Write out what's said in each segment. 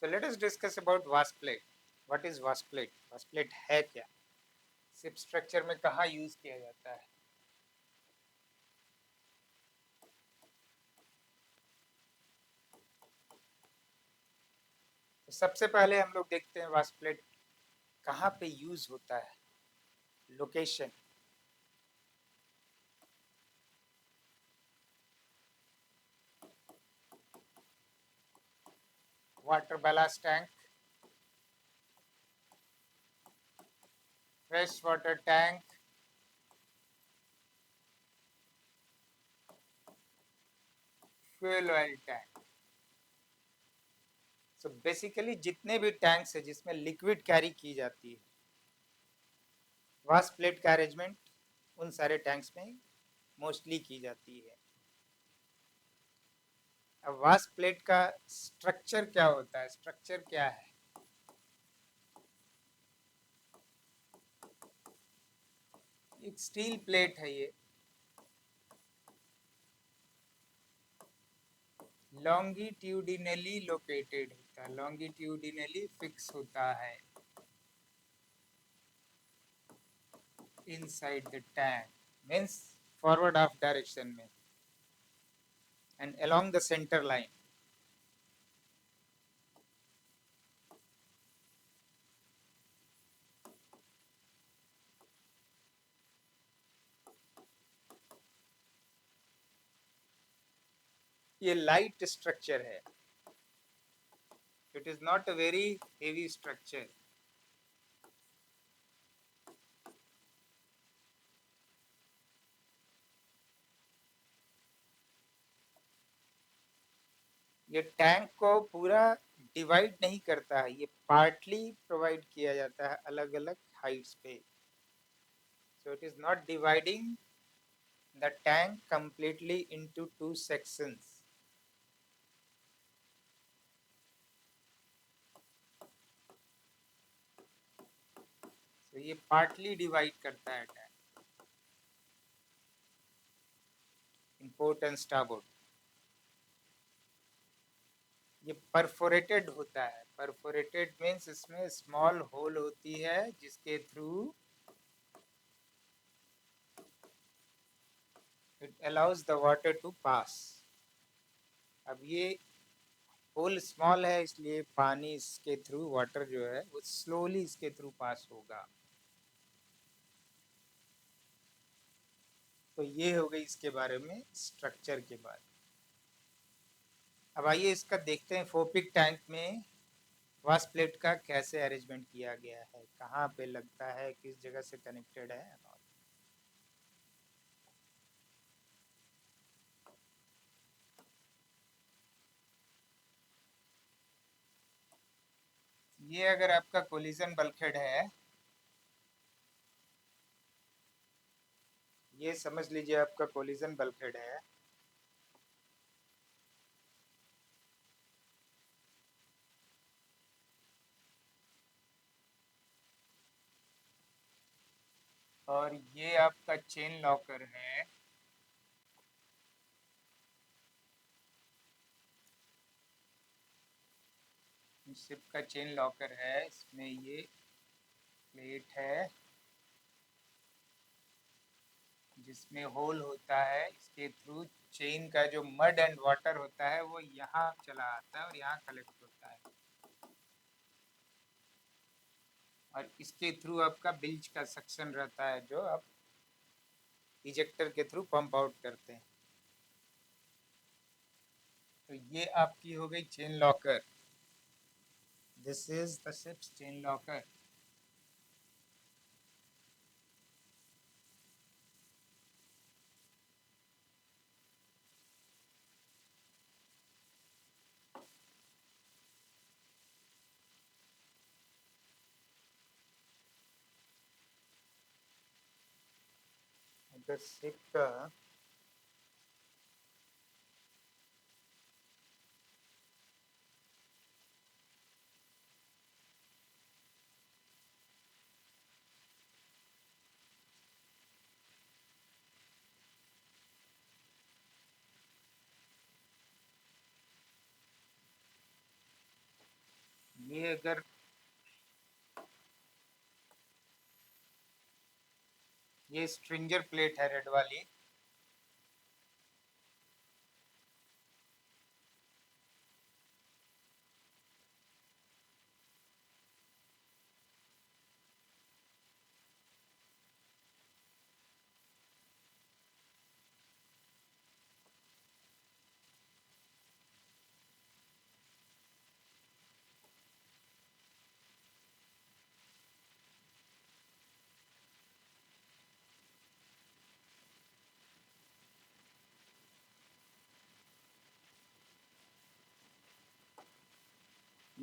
So let us discuss about vast plate. What is vast plate? Vast plate है क्या? Ship structure में कहाँ use किया जाता है? तो सबसे पहले हम लोग देखते हैं वास्ट प्लेट कहाँ पे यूज होता है. Location. Water ballast tank, fresh water tank, fuel oil tank. So basically जितने भी टैंक्स है जिसमें लिक्विड कैरी की जाती है, वास्ट प्लेट का अरेंजमेंट उन सारे टैंक्स में मोस्टली की जाती है. अब वास्ट प्लेट का स्ट्रक्चर क्या होता है? स्ट्रक्चर क्या है? एक स्टील प्लेट है ये, लॉन्गिट्यूडिनली लोकेटेड होता है, लॉन्गिट्यूडिनली फिक्स होता है inside the tank, means forward of direction में and along the centre line. ये लाइट स्ट्रक्चर है, it is not a very heavy structure. ये टैंक को पूरा डिवाइड नहीं करता है, ये पार्टली प्रोवाइड किया जाता है अलग अलग हाइट्स पे. So it is not dividing the tank completely into two sections. तो ये पार्टली डिवाइड करता है टैंक. Import and starboard. ये परफोरेटेड होता है. परफोरेटेड मीन्स इसमें स्मॉल होल होती है जिसके through it allows the water to pass. अब ये होल स्मॉल है इसलिए पानी इसके थ्रू, वाटर जो है वो स्लोली इसके थ्रू पास होगा. तो ये हो गई इसके बारे में, स्ट्रक्चर के बारे में. अब आइए इसका देखते हैं फोपिक टैंक में वास्ट प्लेट का कैसे अरेंजमेंट किया गया है, कहाँ पे लगता है, किस जगह से कनेक्टेड है. ये अगर आपका कोलिजन बल्कहेड है, ये समझ लीजिए आपका कोलिजन बल्कहेड है. और ये आपका चेन लॉकर है. शिप का चेन लॉकर है, इसमें ये प्लेट है जिसमें होल होता है, इसके थ्रू चेन का जो मड एंड वाटर होता है वो यहाँ चला आता है और यहाँ कलेक्ट होता है. और इसके थ्रू आपका बिल्ज का सक्शन रहता है जो आप इजेक्टर के थ्रू पंप आउट करते हैं. तो ये आपकी हो गई chain locker. This is the ships chain locker. अगर शिप का ये अगर ये स्ट्रिंजर प्लेट है रेड वाली,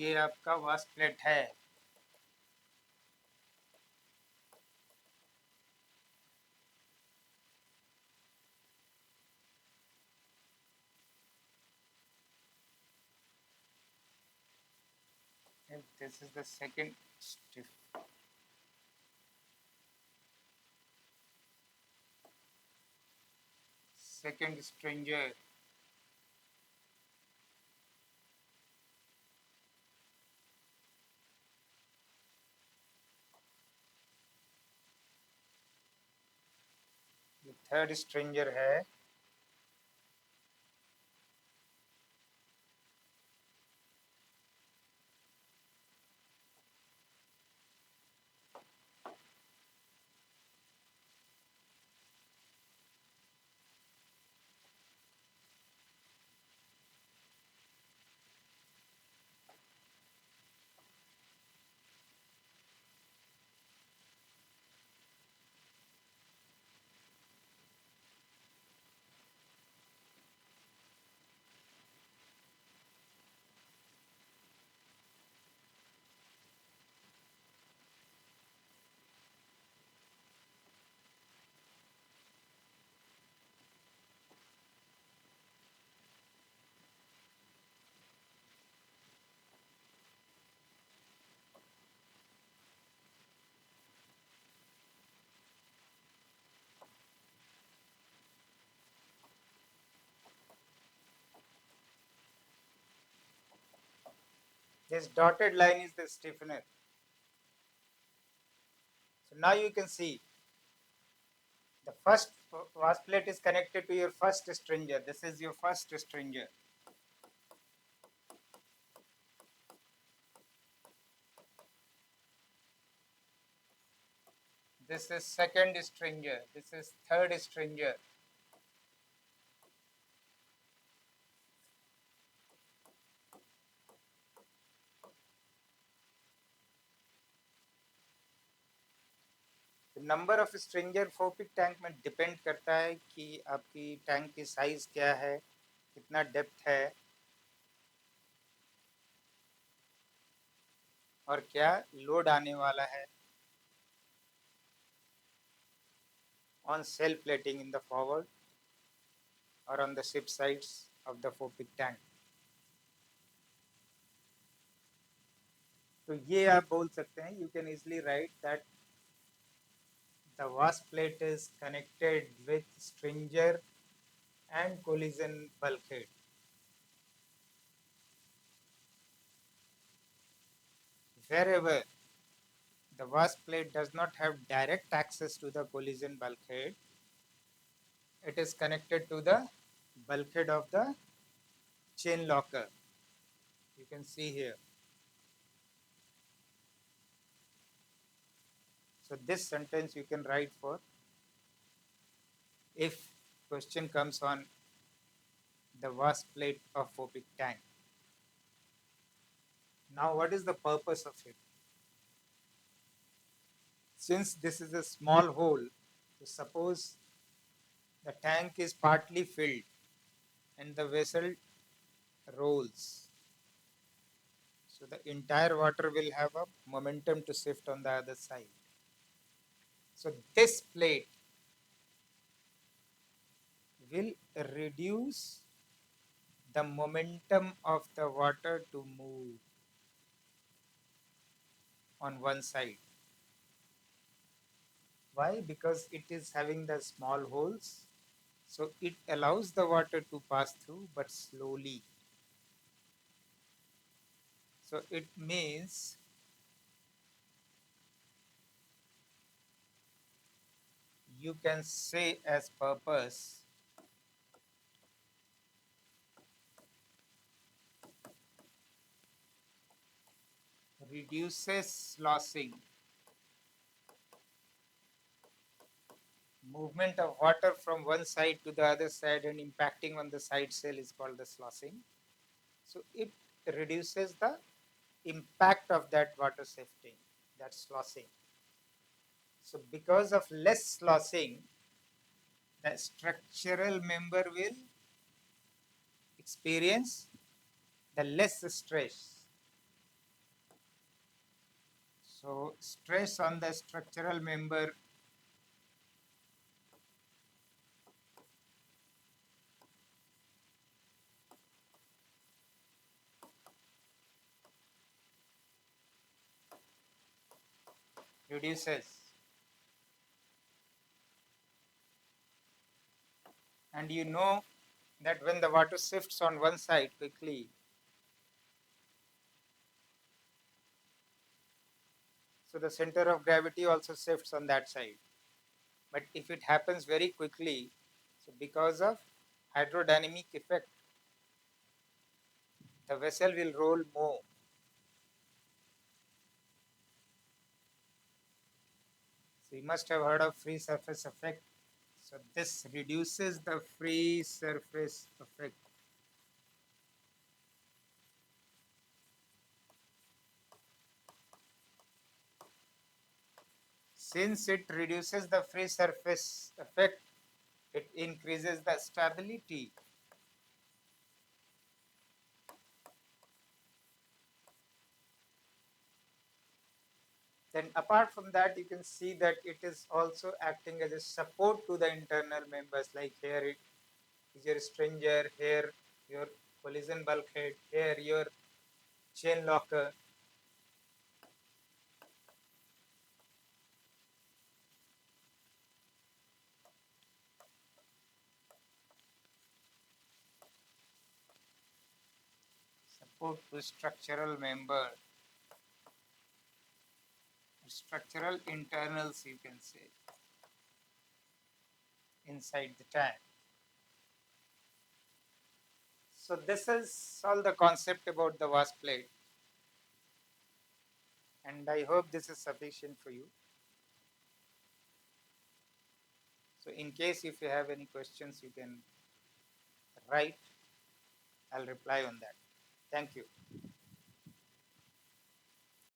ये आपका वाश प्लेट है। This is the second stranger. ये थर्ड स्ट्रिंजर है। This dotted line is the stiffener. So now you can see the first wash plate is connected to your first stringer. This is your first stringer. This is second stringer. This is third stringer. Number of stringer फोपिक tank में depend करता है कि आपकी tank की size क्या है, कितना डेप्थ है, और क्या लोड आने वाला है on cell plating in the forward or on the ship sides of the fopic tank. तो ये आप बोल सकते हैं, you can easily write that the wash plate is connected with stringer and collision bulkhead. Wherever the wash plate does not have direct access to the collision bulkhead, it is connected to the bulkhead of the chain locker. You can see here. So this sentence you can write for if question comes on the wash plate of fopic tank. Now what is the purpose of it? Since this is a small hole, so suppose the tank is partly filled and the vessel rolls. So the entire water will have a momentum to shift on the other side. So this plate will reduce the momentum of the water to move on one side. Why? Because it is having the small holes. So it allows the water to pass through but slowly. So it means you can say as purpose reduces sloshing. Movement of water from one side to the other side and impacting on the side cell is called the sloshing. So it reduces the impact of that water shifting, that sloshing. So because of less sloshing, the structural member will experience the less stress. So stress on the structural member reduces. And you know that when the water shifts on one side quickly, so the center of gravity also shifts on that side. But if it happens very quickly, so because of hydrodynamic effect, the vessel will roll more. So you must have heard of free surface effect. So this reduces the free surface effect. Since it reduces the free surface effect, it increases the stability. Then apart from that, you can see that it is also acting as a support to the internal members, like here it is your stringer, here your collision bulkhead, here your chain locker. Support to structural member, structural internals you can say, inside the tank. So this is all the concept about the wasp plate, and I hope this is sufficient for you. So in case if you have any questions, you can write. I'll reply on that. Thank you.